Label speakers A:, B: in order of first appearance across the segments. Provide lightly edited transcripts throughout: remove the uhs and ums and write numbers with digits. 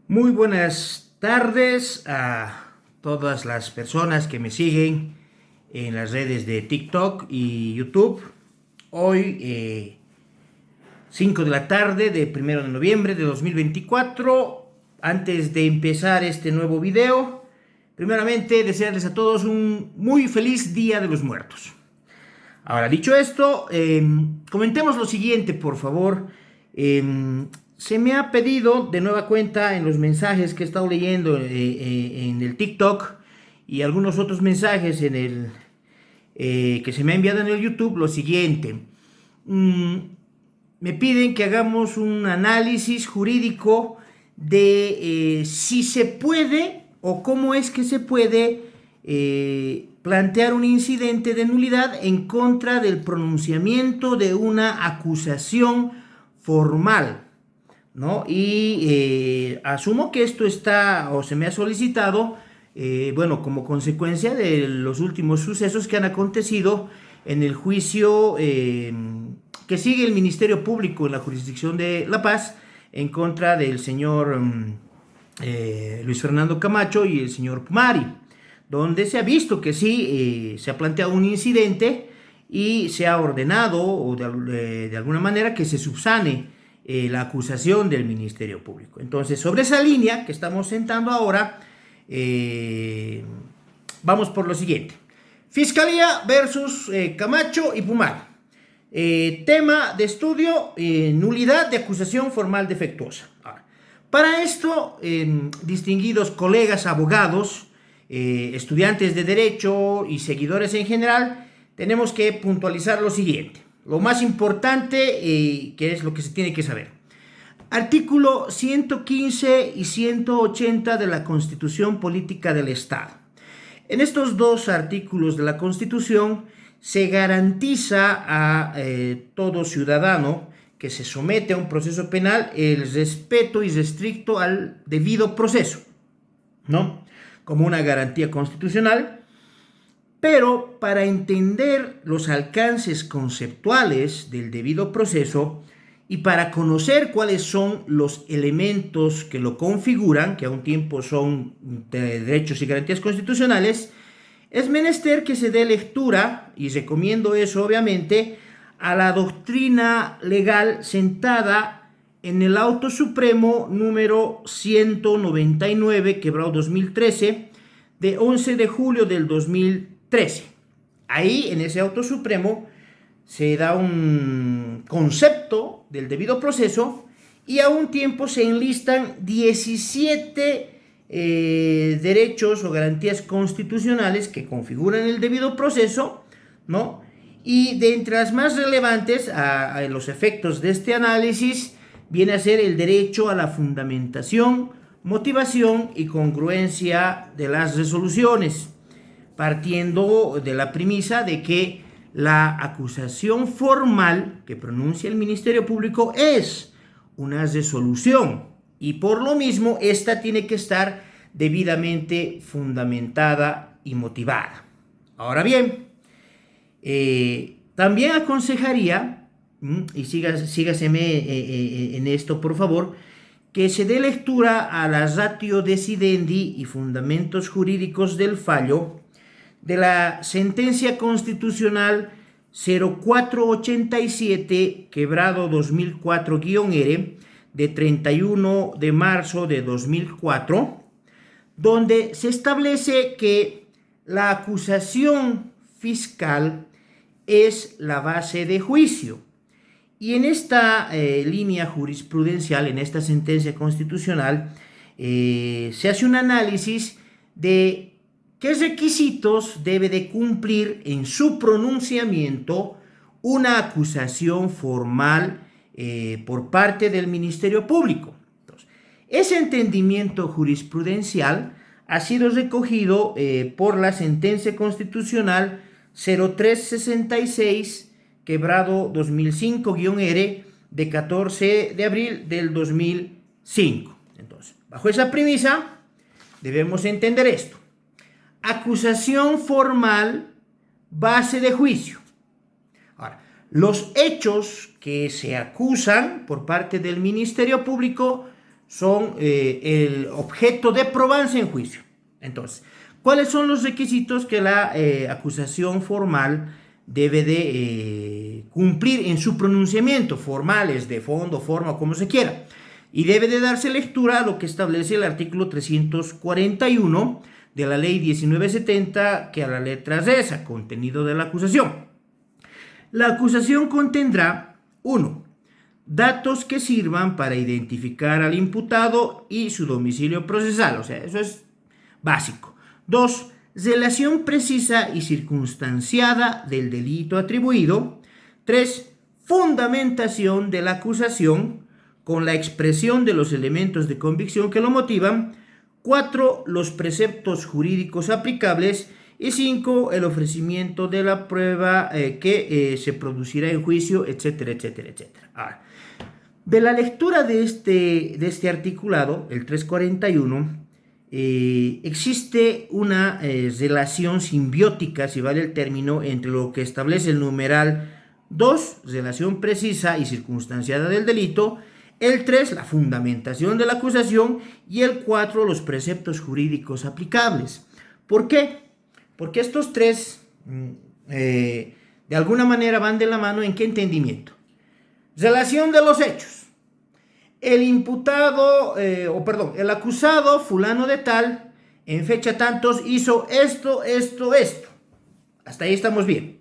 A: Muy buenas tardes a todas las personas que me siguen en las redes de TikTok y YouTube. Hoy, 5 de la tarde de 1 de noviembre de 2024. Antes de empezar este nuevo video, primeramente desearles a todos un muy feliz Día de los Muertos. Ahora, dicho esto, comentemos lo siguiente, por favor. Se me ha pedido de nueva cuenta en los mensajes que he estado leyendo en el TikTok y algunos otros mensajes que se me ha enviado en el YouTube lo siguiente. Me piden que hagamos un análisis jurídico de si se puede o cómo es que se puede plantear un incidente de nulidad en contra del pronunciamiento de una acusación formal, ¿no? Y asumo que esto está o se me ha solicitado, bueno, como consecuencia de los últimos sucesos que han acontecido en el juicio que sigue el Ministerio Público en la jurisdicción de La Paz en contra del señor Luis Fernando Camacho y el señor Pumari, donde se ha visto que sí, se ha planteado un incidente y se ha ordenado o de alguna manera que se subsane la acusación del Ministerio Público. Entonces, sobre esa línea que estamos sentando ahora, vamos por lo siguiente. Fiscalía versus Camacho y Pumari. Tema de estudio, nulidad de acusación formal defectuosa. Ahora, para esto, distinguidos colegas abogados, estudiantes de Derecho y seguidores en general, tenemos que puntualizar lo siguiente. Lo más importante, que es lo que se tiene que saber. Artículo 115 y 180 de la Constitución Política del Estado. En estos dos artículos de la Constitución se garantiza a todo ciudadano que se somete a un proceso penal el respeto irrestricto al debido proceso, ¿no? Como una garantía constitucional. Pero para entender los alcances conceptuales del debido proceso y para conocer cuáles son los elementos que lo configuran, que a un tiempo son derechos y garantías constitucionales, es menester que se dé lectura, y recomiendo eso obviamente, a la doctrina legal sentada en el Auto Supremo número 199, quebrado 2013, de 11 de julio del 2013. Ahí, en ese Auto Supremo, se da un concepto del debido proceso y a un tiempo se enlistan 17 derechos o garantías constitucionales que configuran el debido proceso, ¿no? Y de entre las más relevantes a los efectos de este análisis viene a ser el derecho a la fundamentación, motivación y congruencia de las resoluciones, partiendo de la premisa de que la acusación formal que pronuncia el Ministerio Público es una resolución y por lo mismo esta tiene que estar debidamente fundamentada y motivada. Ahora bien, también aconsejaría, y sígaseme en esto por favor, que se dé lectura a la ratio decidendi y fundamentos jurídicos del fallo de la sentencia constitucional 0487, quebrado 2004-R, de 31 de marzo de 2004, donde se establece que la acusación fiscal es la base de juicio. Y en esta línea jurisprudencial, en esta sentencia constitucional, se hace un análisis de qué requisitos debe de cumplir en su pronunciamiento una acusación formal por parte del Ministerio Público. Entonces, ese entendimiento jurisprudencial ha sido recogido por la sentencia constitucional 0366, quebrado 2005-R, de 14 de abril del 2005. Entonces, bajo esa premisa, debemos entender esto. Acusación formal, base de juicio. Ahora, los hechos que se acusan por parte del Ministerio Público son el objeto de probanza en juicio. Entonces, ¿cuáles son los requisitos que la acusación formal debe de cumplir en su pronunciamiento? Formales, de fondo, forma, como se quiera. Y debe de darse lectura a lo que establece el artículo 341 de la ley 1970, que a la letra reza, contenido de la acusación. La acusación contendrá 1. Datos que sirvan para identificar al imputado y su domicilio procesal, o sea, eso es básico. 2. Relación precisa y circunstanciada del delito atribuido. 3. Fundamentación de la acusación con la expresión de los elementos de convicción que lo motivan. 4. Los preceptos jurídicos aplicables. Y 5. El ofrecimiento de la prueba que se producirá en juicio, etcétera, etcétera, etcétera. Ahora, de la lectura de este articulado, el 341, existe una relación simbiótica, si vale el término, entre lo que establece el numeral 2, relación precisa y circunstanciada del delito, el 3, la fundamentación de la acusación, y el 4, los preceptos jurídicos aplicables. ¿Por qué? Porque estos tres, de alguna manera, van de la mano. ¿En qué entendimiento? Relación de los hechos. El imputado, el acusado, fulano de tal, en fecha tantos, hizo esto, esto, esto. Hasta ahí estamos bien.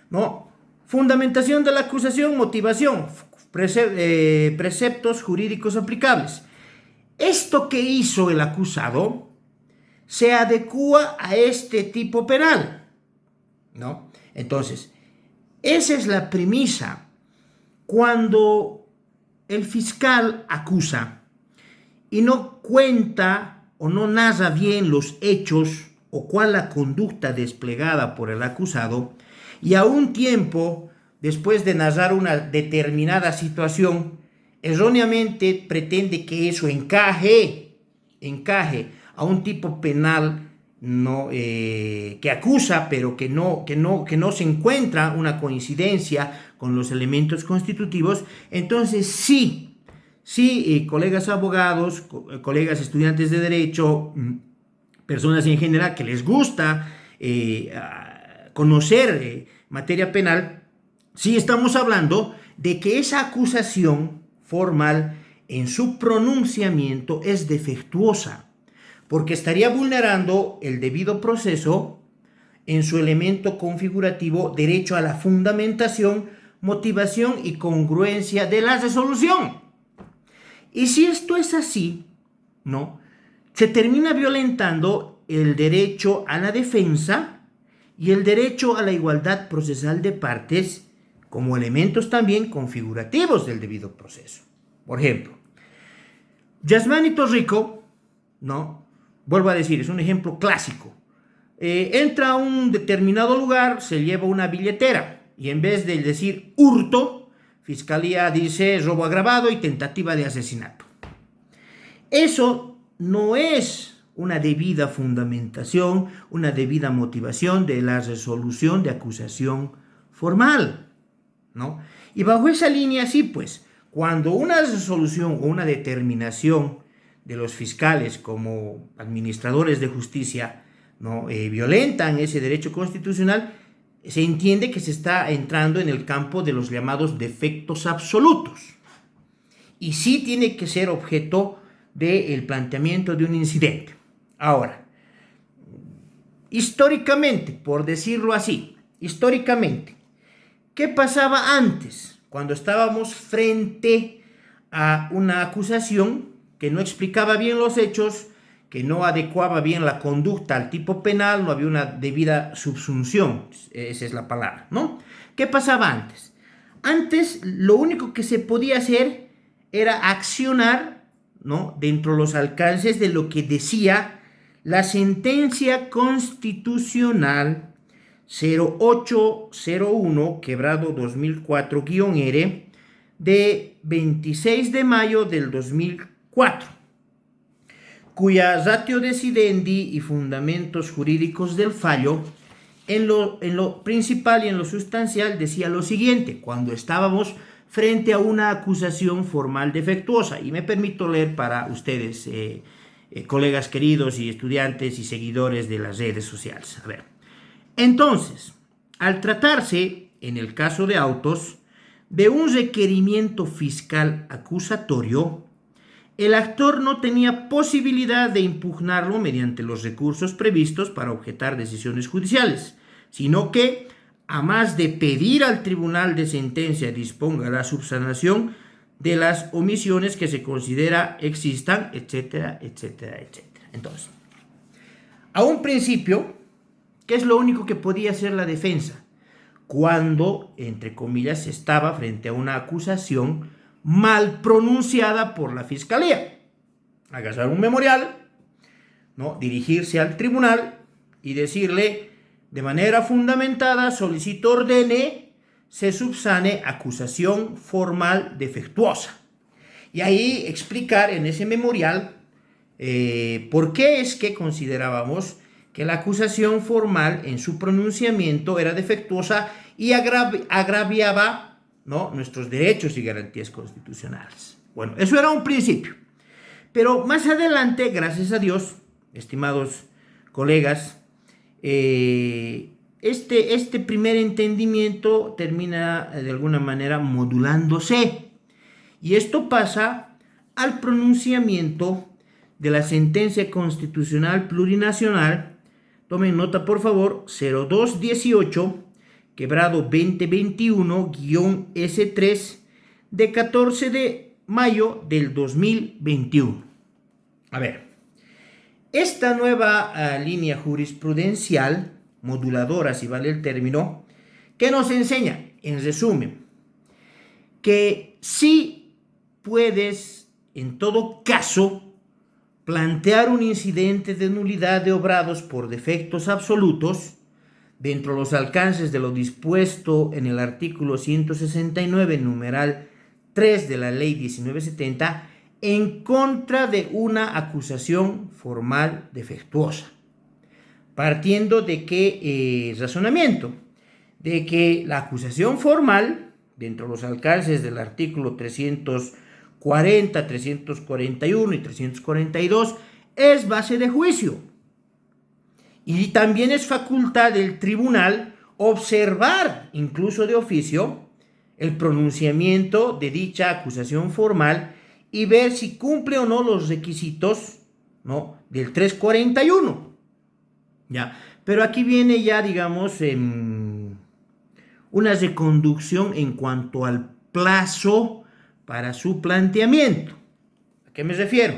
A: ¿No? Fundamentación de la acusación, motivación, preceptos jurídicos aplicables. Esto que hizo el acusado se adecúa a este tipo penal, ¿no? Entonces, esa es la premisa. Cuando el fiscal acusa y no cuenta o no narra bien los hechos o cuál la conducta desplegada por el acusado, y a un tiempo después de narrar una determinada situación, erróneamente pretende que eso encaje a un tipo penal, ¿no? Que acusa, pero que no se encuentra una coincidencia con los elementos constitutivos. Entonces sí, colegas abogados, colegas estudiantes de derecho, personas en general que les gusta conocer materia penal, sí estamos hablando de que esa acusación formal en su pronunciamiento es defectuosa, porque estaría vulnerando el debido proceso en su elemento configurativo, derecho a la fundamentación, motivación y congruencia de la resolución. Y si esto es así, ¿no?, se termina violentando el derecho a la defensa y el derecho a la igualdad procesal de partes como elementos también configurativos del debido proceso. Por ejemplo, Yasmani Torrico, ¿no?, vuelvo a decir, es un ejemplo clásico. Entra a un determinado lugar, se lleva una billetera y en vez de decir hurto, Fiscalía dice robo agravado y tentativa de asesinato. Eso no es una debida fundamentación, una debida motivación de la resolución de acusación formal, ¿no? Y bajo esa línea, sí, pues, cuando una resolución o una determinación de los fiscales como administradores de justicia, ¿no?, violentan ese derecho constitucional, se entiende que se está entrando en el campo de los llamados defectos absolutos. Y sí tiene que ser objeto del planteamiento de un incidente. Ahora, históricamente, por decirlo así, ¿qué pasaba antes? Cuando estábamos frente a una acusación que no explicaba bien los hechos, que no adecuaba bien la conducta al tipo penal, no había una debida subsunción, esa es la palabra, ¿no? ¿Qué pasaba antes? Antes lo único que se podía hacer era accionar, ¿no?, dentro de los alcances de lo que decía la sentencia constitucional 0801/2004-R de 26 de mayo del 2004, cuya ratio decidendi y fundamentos jurídicos del fallo en lo principal y en lo sustancial decía lo siguiente: cuando estábamos frente a una acusación formal defectuosa. Y me permito leer para ustedes, colegas queridos y estudiantes y seguidores de las redes sociales. A ver. Entonces, al tratarse, en el caso de autos, de un requerimiento fiscal acusatorio, el actor no tenía posibilidad de impugnarlo mediante los recursos previstos para objetar decisiones judiciales, sino que, a más de pedir al tribunal de sentencia disponga la subsanación de las omisiones que se considera existan, etcétera, etcétera, etcétera. Entonces, a un principio, ¿qué es lo único que podía hacer la defensa? Cuando, entre comillas, estaba frente a una acusación mal pronunciada por la fiscalía. Agarrar un memorial, ¿no? Dirigirse al tribunal y decirle, de manera fundamentada, solicito ordene, se subsane acusación formal defectuosa. Y ahí explicar en ese memorial por qué es que considerábamos que la acusación formal en su pronunciamiento era defectuosa y agraviaba, ¿no?, nuestros derechos y garantías constitucionales. Bueno, eso era un principio. Pero más adelante, gracias a Dios, estimados colegas, este primer entendimiento termina de alguna manera modulándose. Y esto pasa al pronunciamiento de la sentencia constitucional plurinacional, tomen nota por favor, 0218, quebrado 2021-S3, de 14 de mayo del 2021. A ver, esta nueva línea jurisprudencial, moduladora si vale el término, que nos enseña, en resumen, que sí puedes, en todo caso, plantear un incidente de nulidad de obrados por defectos absolutos dentro de los alcances de lo dispuesto en el artículo 169, numeral 3 de la ley 1970, en contra de una acusación formal defectuosa. Partiendo de qué razonamiento, de que la acusación formal, dentro de los alcances del artículo 340, 341 y 342, es base de juicio. Y también es facultad del tribunal observar, incluso de oficio, el pronunciamiento de dicha acusación formal y ver si cumple o no los requisitos, ¿no?, del 341. ¿Ya? Pero aquí viene ya, digamos, una reconducción en cuanto al plazo para su planteamiento. ¿A qué me refiero?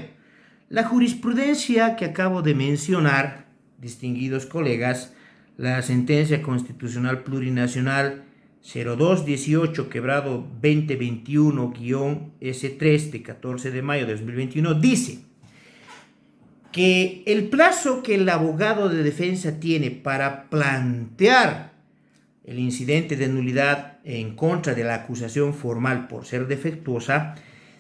A: La jurisprudencia que acabo de mencionar, distinguidos colegas, la sentencia constitucional plurinacional 0218 quebrado 2021-S3 de 14 de mayo de 2021 dice que el plazo que el abogado de defensa tiene para plantear el incidente de nulidad en contra de la acusación formal por ser defectuosa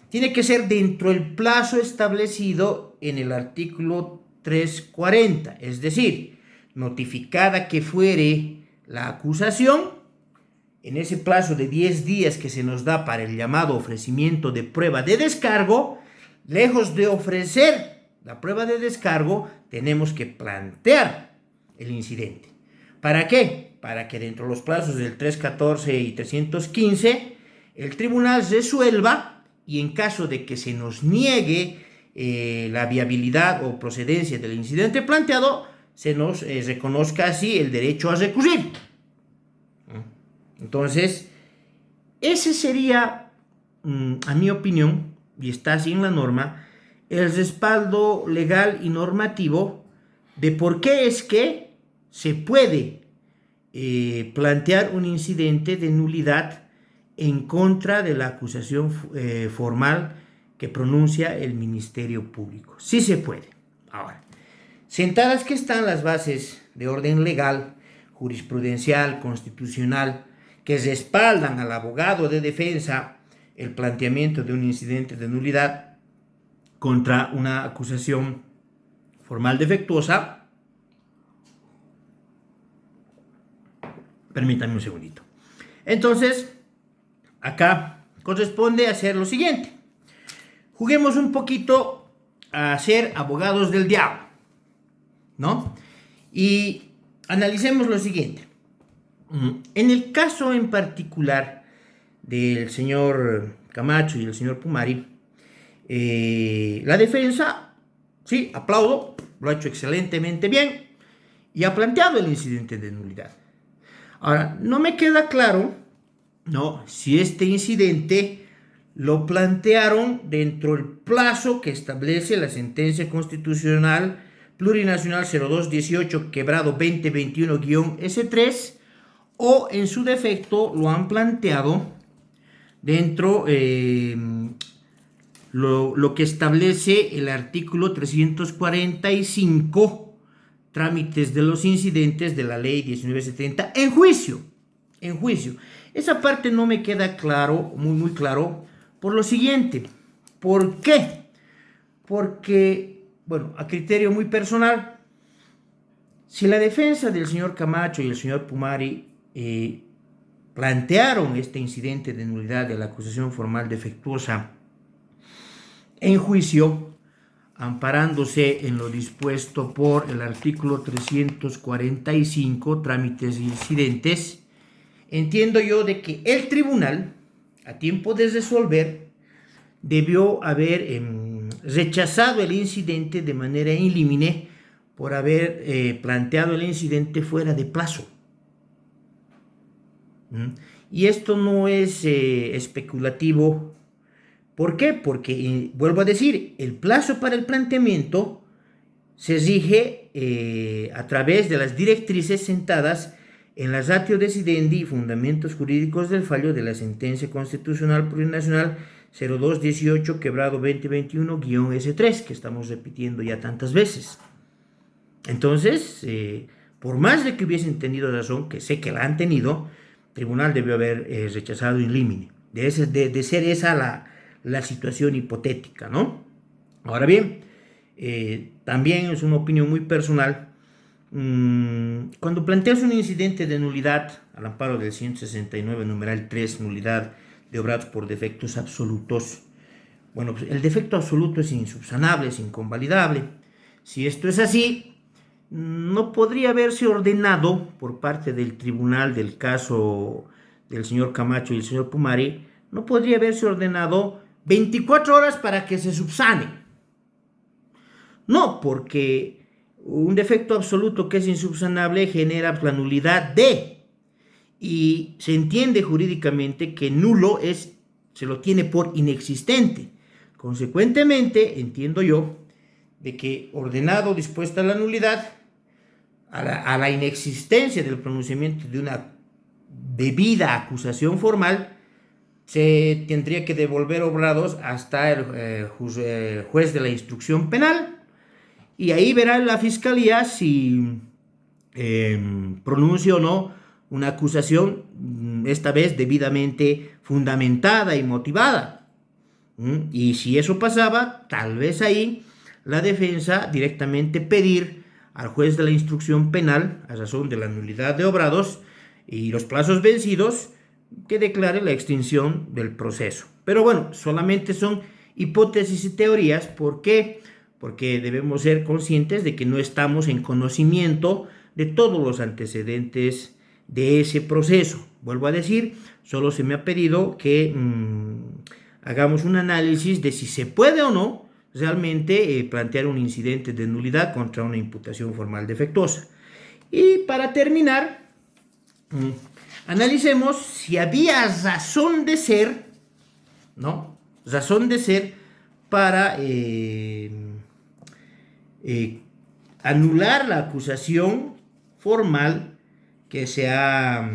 A: tiene que ser dentro del plazo establecido en el artículo 340, es decir, notificada que fuere la acusación, en ese plazo de 10 días que se nos da para el llamado ofrecimiento de prueba de descargo, lejos de ofrecer la prueba de descargo, tenemos que plantear el incidente. ¿Para qué? Para que dentro de los plazos del 314 y 315, el tribunal resuelva y en caso de que se nos niegue la viabilidad o procedencia del incidente planteado, se nos reconozca así el derecho a recurrir. Entonces, ese sería, a mi opinión, y está así en la norma, el respaldo legal y normativo de por qué es que se puede plantear un incidente de nulidad en contra de la acusación formal que pronuncia el Ministerio Público. Sí se puede. Ahora, sentadas que están las bases de orden legal, jurisprudencial, constitucional, que respaldan al abogado de defensa el planteamiento de un incidente de nulidad contra una acusación formal defectuosa. Permítanme un segundito. Entonces, acá, corresponde hacer lo siguiente. Juguemos un poquito a ser abogados del diablo, ¿no? Y analicemos lo siguiente. En el caso en particular del señor Camacho y el señor Pumari, la defensa, sí, aplaudo, lo ha hecho excelentemente bien y ha planteado el incidente de nulidad. Ahora, no me queda claro, ¿no?, si este incidente lo plantearon dentro del plazo que establece la sentencia constitucional plurinacional 0218/2021-S3 o en su defecto lo han planteado dentro lo que establece el artículo 345, trámites de los incidentes de la ley 1970 en juicio. Esa parte no me queda claro, muy claro, por lo siguiente. ¿Por qué? Porque, bueno, a criterio muy personal, si la defensa del señor Camacho y el señor Pumari plantearon este incidente de nulidad de la acusación formal defectuosa en juicio, amparándose en lo dispuesto por el artículo 345, trámites e incidentes, entiendo yo de que el tribunal, a tiempo de resolver, debió haber rechazado el incidente de manera in limine por haber planteado el incidente fuera de plazo. Y esto no es especulativo. ¿Por qué? Porque, vuelvo a decir, el plazo para el planteamiento se rige a través de las directrices sentadas en la ratio decidendi y fundamentos jurídicos del fallo de la sentencia constitucional plurinacional 0218/2021-S3, que estamos repitiendo ya tantas veces. Entonces, por más de que hubiesen tenido razón, que sé que la han tenido, el tribunal debió haber rechazado in limine. De ser esa la situación hipotética, ¿no? Ahora bien, también es una opinión muy personal. Cuando planteas un incidente de nulidad al amparo del 169 numeral 3, nulidad de obrados por defectos absolutos, bueno, pues el defecto absoluto es insubsanable, es inconvalidable. Si esto es así, no podría haberse ordenado por parte del tribunal del caso del señor Camacho y el señor Pumari, no podría haberse ordenado 24 horas para que se subsane. No, porque un defecto absoluto que es insubsanable genera la nulidad de, y se entiende jurídicamente que nulo se lo tiene por inexistente. Consecuentemente, entiendo yo de que ordenado, dispuesta la nulidad, a la inexistencia del pronunciamiento de una debida acusación formal, se tendría que devolver obrados hasta el juez de la instrucción penal, y ahí verá la fiscalía si pronuncia o no una acusación, esta vez debidamente fundamentada y motivada. Y si eso pasaba, tal vez ahí la defensa directamente pedir al juez de la instrucción penal, a razón de la nulidad de obrados y los plazos vencidos, que declare la extinción del proceso. Pero bueno, solamente son hipótesis y teorías. ¿Por qué? Porque debemos ser conscientes de que no estamos en conocimiento de todos los antecedentes de ese proceso. Vuelvo a decir, solo se me ha pedido que hagamos un análisis de si se puede o no realmente plantear un incidente de nulidad contra una imputación formal defectuosa. Y para terminar, analicemos si había razón de ser, ¿no? Razón de ser para anular la acusación formal que se ha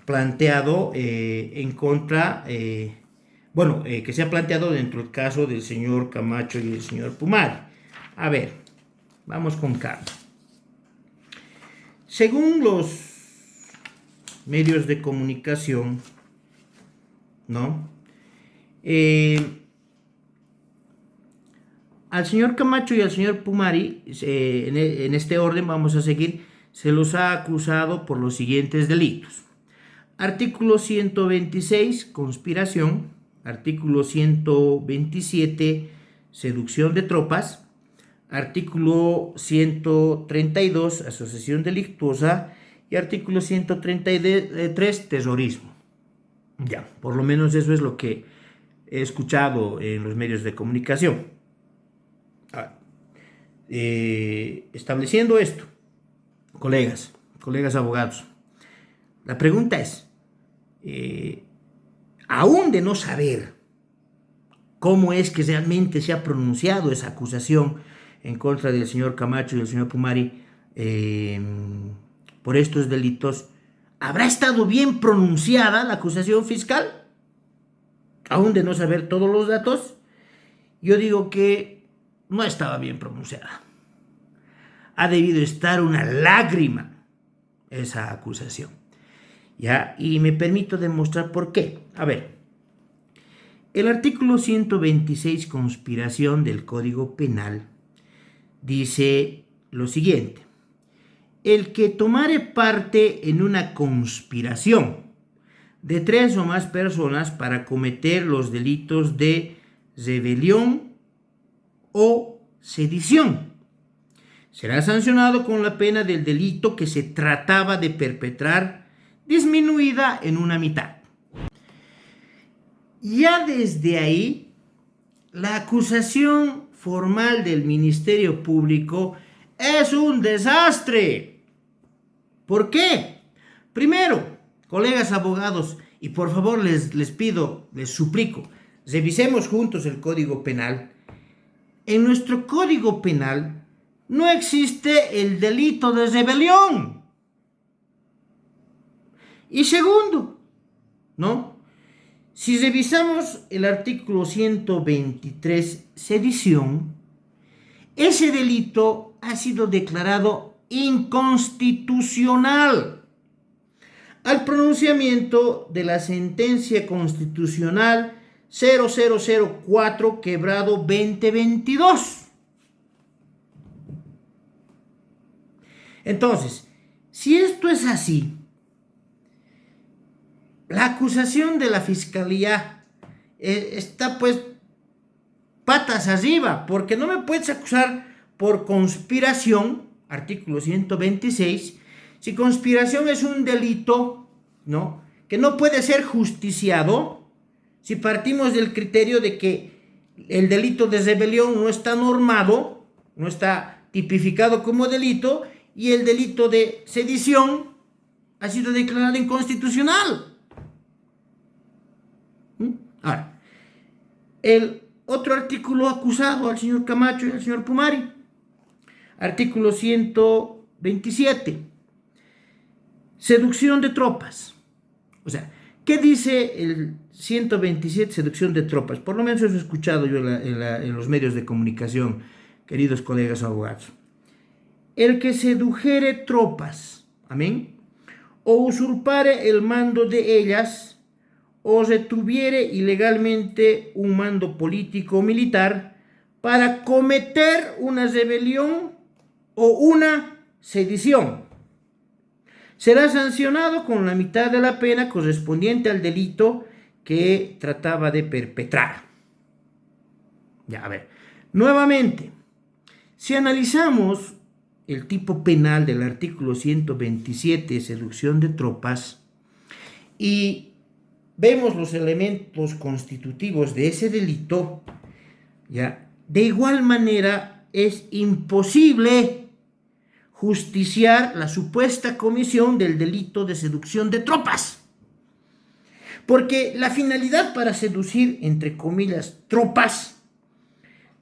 A: planteado en contra, que se ha planteado dentro del caso del señor Camacho y el señor Pumari. A ver, vamos con calma. Según los medios de comunicación, ¿no? Al señor Camacho y al señor Pumari, en este orden vamos a seguir, se los ha acusado por los siguientes delitos: artículo 126, conspiración. Artículo 127, seducción de tropas. Artículo 132, asociación delictuosa. Y artículo 133, terrorismo. Ya, por lo menos eso es lo que he escuchado en los medios de comunicación. Estableciendo esto, colegas abogados, la pregunta es, aún de no saber cómo es que realmente se ha pronunciado esa acusación en contra del señor Camacho y del señor Pumari por estos delitos, ¿habrá estado bien pronunciada la acusación fiscal? Aún de no saber todos los datos, yo digo que no estaba bien pronunciada. Ha debido estar una lágrima esa acusación. ¿Ya? Y me permito demostrar por qué. A ver, el artículo 126, conspiración del Código Penal, dice lo siguiente: el que tomare parte en una conspiración de 3 o más personas para cometer los delitos de rebelión o sedición será sancionado con la pena del delito que se trataba de perpetrar, disminuida en una mitad. Ya desde ahí, la acusación formal del Ministerio Público es un desastre. ¿Por qué? Primero, colegas abogados, y por favor les pido, les suplico, revisemos juntos el Código Penal. En nuestro Código Penal no existe el delito de rebelión. Y segundo, ¿no? Si revisamos el artículo 123, sedición, ese delito ha sido declarado inconstitucional al pronunciamiento de la sentencia constitucional 0004/2022. Entonces, si esto es así, la acusación de la fiscalía está pues patas arriba, porque no me puedes acusar por conspiración, artículo 126, si conspiración es un delito, ¿no?, que no puede ser justiciado, si partimos del criterio de que el delito de rebelión no está normado, no está tipificado como delito, y el delito de sedición ha sido declarado inconstitucional. Ahora, el otro artículo acusado al señor Camacho y al señor Pumari, artículo 127, seducción de tropas. O sea, ¿qué dice el 127, seducción de tropas? Por lo menos eso he escuchado yo en los medios de comunicación, queridos colegas abogados. El que sedujere tropas, amén, o usurpare el mando de ellas, o retuviere ilegalmente un mando político o militar para cometer una rebelión o una sedición, será sancionado con la mitad de la pena correspondiente al delito que trataba de perpetrar. Ya, a ver, nuevamente, si analizamos el tipo penal del artículo 127, seducción de tropas, y vemos los elementos constitutivos de ese delito, ya, de igual manera es imposible justiciar la supuesta comisión del delito de seducción de tropas, porque la finalidad para seducir, entre comillas, tropas,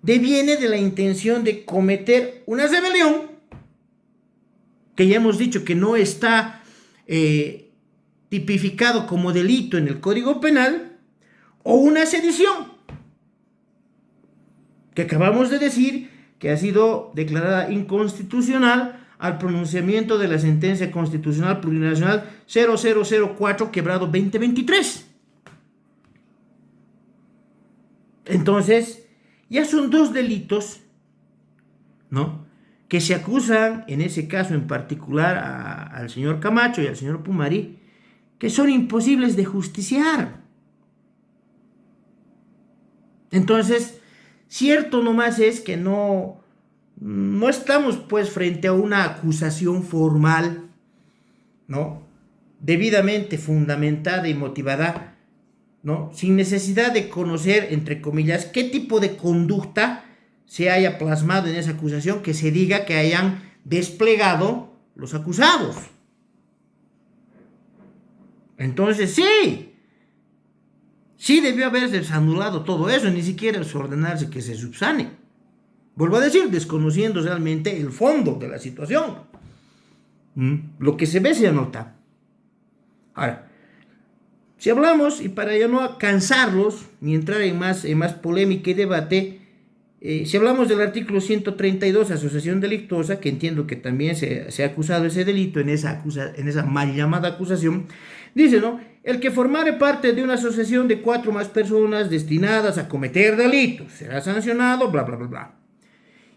A: deviene de la intención de cometer una rebelión, que ya hemos dicho que no está tipificado como delito en el Código Penal, o una sedición, que acabamos de decir que ha sido declarada inconstitucional al pronunciamiento de la sentencia constitucional plurinacional 0004/2023. Entonces, ya son 2 delitos, ¿no?, que se acusan, en ese caso en particular, al señor Camacho y al señor Pumari, que son imposibles de justiciar. Entonces, cierto nomás es que no estamos pues frente a una acusación formal, ¿no? Debidamente fundamentada y motivada, ¿no? Sin necesidad de conocer, entre comillas, qué tipo de conducta se haya plasmado en esa acusación, que se diga que hayan desplegado los acusados. Entonces sí debió haberse anulado todo eso, ni siquiera ordenarse que se subsane. Vuelvo a decir, desconociendo realmente el fondo de la situación. Lo que se ve se anota. Ahora, si hablamos, y para ya no cansarlos, ni entrar en más polémica y debate, si hablamos del artículo 132, asociación delictuosa, que entiendo que también se ha acusado ese delito en esa mal llamada acusación, dice, ¿no? El que formare parte de una asociación de 4 o más personas destinadas a cometer delitos será sancionado, bla, bla, bla, bla.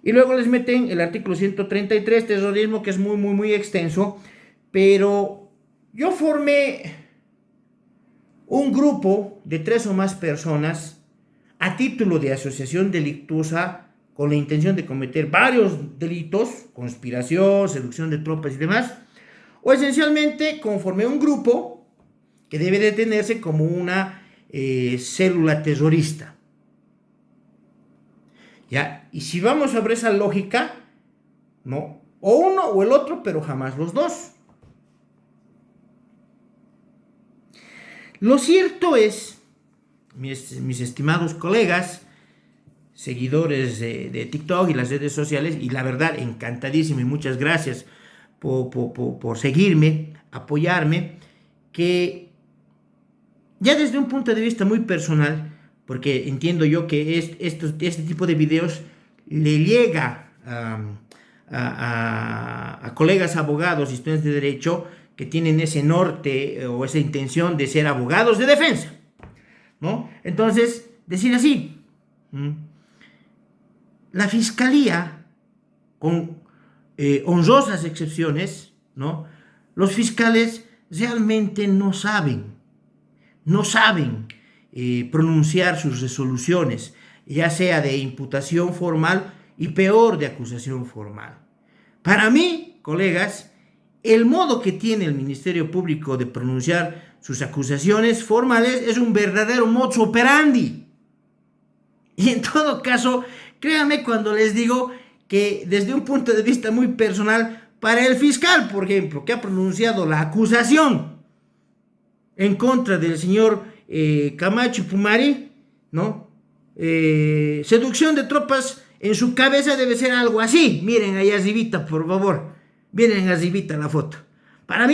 A: Y luego les meten el artículo 133, terrorismo, que es muy, muy, muy extenso, pero yo formé un grupo de 3 o más personas a título de asociación delictuosa con la intención de cometer varios delitos, conspiración, seducción de tropas y demás, o esencialmente conformé un grupo que debe detenerse como una célula terrorista. ¿Ya? Y si vamos sobre esa lógica, ¿no? O uno o el otro, pero jamás los dos. Lo cierto es, mis estimados colegas, seguidores de TikTok y las redes sociales, y la verdad, encantadísimo y muchas gracias por seguirme, apoyarme, que ya desde un punto de vista muy personal, porque entiendo yo que este tipo de videos le llega a colegas abogados y estudiantes de derecho que tienen ese norte o esa intención de ser abogados de defensa, ¿no? Entonces, decir así, la fiscalía, con honrosas excepciones, ¿no? Los fiscales realmente no saben pronunciar sus resoluciones, ya sea de imputación formal y peor de acusación formal. Para mí, colegas, el modo que tiene el Ministerio Público de pronunciar sus acusaciones formales es un verdadero modus operandi. Y en todo caso, créanme cuando les digo que desde un punto de vista muy personal, para el fiscal, por ejemplo, que ha pronunciado la acusación en contra del señor Camacho y Pumari, ¿no? Seducción de tropas, en su cabeza debe ser algo así. Miren ahí arribita, por favor. Miren arribita la foto. Para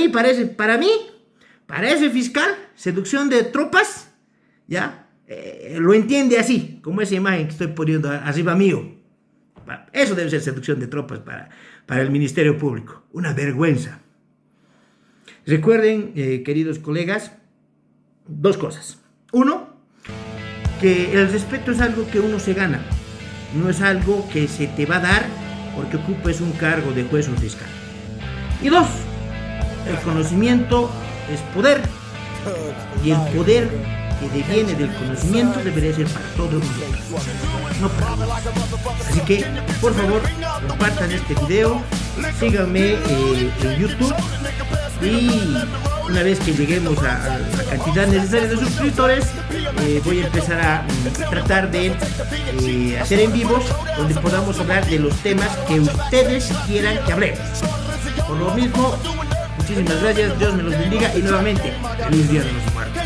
A: ese fiscal, seducción de tropas, ¿ya? Lo entiende así, como esa imagen que estoy poniendo arriba mío. Eso debe ser seducción de tropas para el Ministerio Público. Una vergüenza. Recuerden, queridos colegas, 2 cosas. 1, que el respeto es algo que uno se gana, no es algo que se te va a dar porque ocupes un cargo de juez o fiscal. Y 2, el conocimiento es poder, y el poder que deviene del conocimiento debería ser para todos nosotros, no para todos. Así que, por favor, compartan este video, síganme en YouTube, y una vez que lleguemos a la cantidad necesaria de suscriptores, voy a empezar a tratar de hacer en vivos donde podamos hablar de los temas que ustedes quieran que hablemos. Por lo mismo, muchísimas gracias, Dios me los bendiga y nuevamente, feliz Día de los Muertos.